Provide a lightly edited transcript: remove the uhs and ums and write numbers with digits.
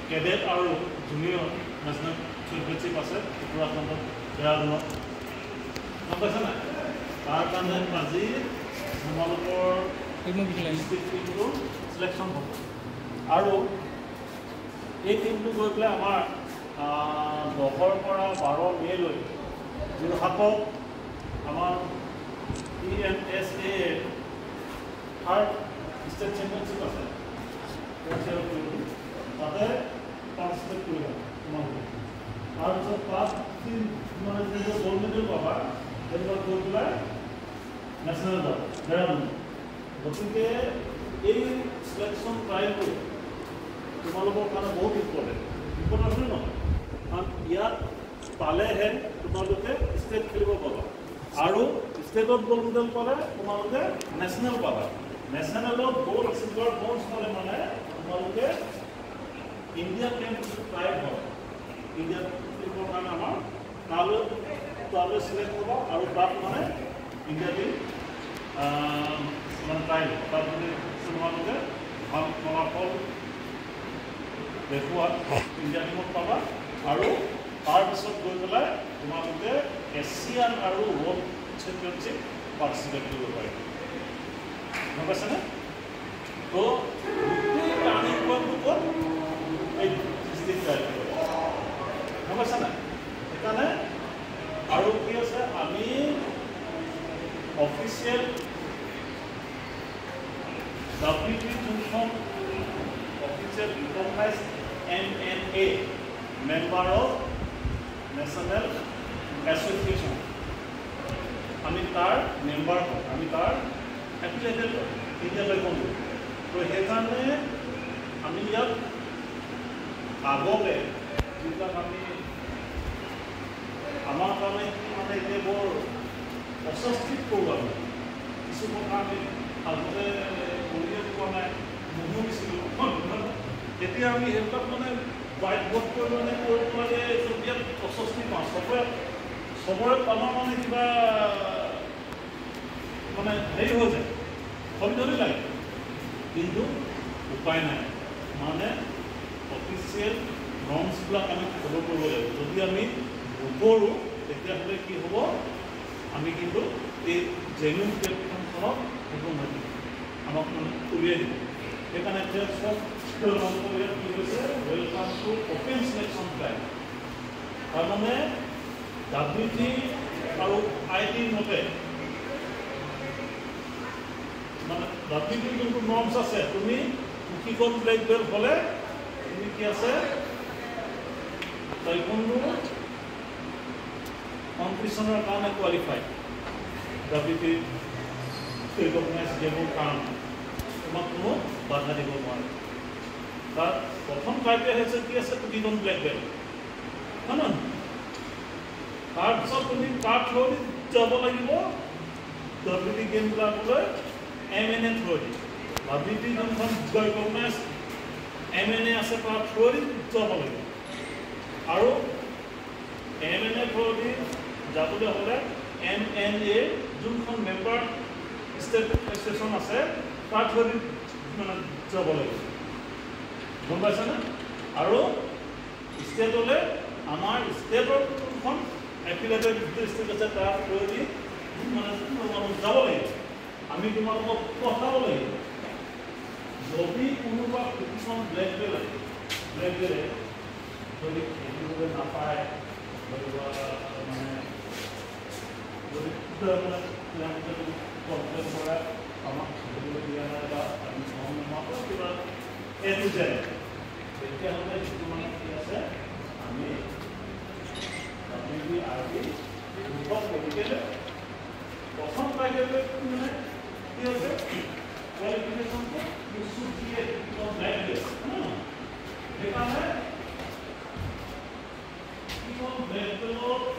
Cadet আৰু junior national championship আছে উত্তৰাখণ্ডত দেহৰাদুনত গম পাইছা নাই তাৰ কাৰণে আজি তোমালোকৰ টিমটো সিলেকশ্যন হ'ব আৰু এই টিমটো গৈ পেলাই আমাৰ 10ৰ পৰা 12 মে'লৈ যোৰহাটত আমাৰ EMSA থাৰ্ড ষ্টেট চেম্পিয়নশ্বিপ আছে তাতে পাৰ্টিচিপেট কৰিবা তোমালোকে তাৰপিছত তাত মানে যিটো গ'ল্ড মেডেল পাবা সেইবিলাক গৈ পেলাই নেশ্যনেল দল দেহৰাদুন গতিকে এই চিলেকশ্যন ট্ৰাইলটো তোমালোকৰ কাৰণে বহুত ইম্পৰ্টেণ্ট নহয় কাৰণ ইয়াত পালেহে তোমালোকে ষ্টেট খেলিব পাবা আৰু ষ্টেটত গ'ল্ড মেডেল পালে তোমালোকে নেশ্যনেল পাবা নেশ্যনেলত গ'ল্ড চিলভাৰ ব্ৰঞ্জ পালে মানে তোমালোকে ইণ্ডিয়া টেম্পটো ট্ৰাইল হয় ইণ্ডিয়া টেম্পৰ কাৰণে আমাৰ তালৈ চিলেক্ট হ'ব আৰু তাত মানে ইণ্ডিয়া টিম মানে ট্ৰাইল তাত যদি তোমালোকে ভাল ফলাফল দেখুওৱা ইণ্ডিয়া টিমত পাবা আৰু তাৰপিছত গৈ পেলাই তোমালোকে এছিয়ান আৰু ৱৰ্ল্ড চেম্পিয়নশ্বিপ পাৰ্টিচিপেট কৰিব পাৰিবা গম পাইছেনে তো গোটেই টাৰ্ণিং পইণ্টটো ক'ত এই ডিষ্ট্ৰিক্ট ট্ৰাইল গম পাইছা নাই সেইকাৰণে আৰু কি আছে আমি অফিচিয়েল WT যোনখন official recognise MMA member of national association আমি তাৰ মেম্বাৰ হওঁ আমি তাৰ এফিলিয়েটেড এতিয়ালৈ কৰোঁ তো সেইকাৰণে আমি ইয়াত আগতে যিবিলাক আমি আমাৰ কাৰণে মানে এতিয়া বৰ অস্বস্তিত কৰোঁ আমি কিছু কথা আমি আগতে কৰিয়ে পোৱা নাই নুশুনিছিলোঁ এতিয়া আমি সেইবিলাক মানে হোৱাইট বৰ্ড কৰি মানে কৰিব লাগে ইয়াত অস্বস্তি পাওঁ চবৰে আমাৰ মানে কিবা মানে হেৰি হৈ যায় ধৰি লাগে কিন্তু উপায় নাই মানে অফিচিয়েল নৰ্মছবিলাক আমি ফ'ল' কৰিব লাগিব যদি আমি নকৰোঁ তেতিয়াহ'লে কি হ'ব আমি কিন্তু এই জেনুইন প্লেটফৰ্মখনত সেইটো নোৱাৰিম আমাক মানে উলিয়াই দিব সেইকাৰণে এতিয়া চব ইয়াত কি হৈছে welcome to open selection trial তাৰমানে WT আৰু IT মতে মানে WT যোনটো নৰ্মছ আছে তুমি কুকিকন ব্লেক বেল্ট হ'লে তুমি কি আছে টাইকোণ্ডো কম্পিটিশ্যনৰ কাৰণে কোৱালিফাইড WT ৰিকগনাইজ গেমৰ কাৰণে তোমাক কোনো বাধা দিব নোৱাৰে তাত প্ৰথম ক্ৰাইটেৰিয়া হৈছে কি আছে কুকিকন ব্লেক বেল্ট হয় নহয় তাৰপিছত তুমি তাৰ থ্ৰুদি যাব লাগিব WT গেমবিলাকলৈ MNA থ্ৰুদি WT যোনখন ৰিকগনাইজ MNA আছে তাৰ থ্ৰুদি যাব লাগিব আৰু MNA থ্ৰুদি যাবলৈ হ'লে MNA যোনখন মেম্বাৰ ষ্টেট এছ'চিয়েশ্যন আছে তাৰ থ্ৰুদি মানে যাব লাগিব গম পাইছেনে আৰু ষ্টেটলৈ আমাৰ ষ্টেটৰ যোনখন এফিলিয়েটেড ষ্টেট আছে তাৰ থ্ৰুদি মানে যাব লাগিব আমি তোমালোকক পঠাব লাগিব যদি কোনোবা কিছুমান ব্লেক বেল্টে যদি খেলিবলৈ নাপায় মানে কমপ্লেন কৰা আমাক চলিবলৈ দিয়া নাই বা আমি গম নাপাওঁ কিবা এইটো যায় তেতিয়াহ'লে যিটো মানে কি আছে আমি মেডিকেল প্ৰথম ক্ৰাইটেৰিয়া মানে কি আছে qualification you should be a graduate সেইকাৰণে কি হ'ল graduate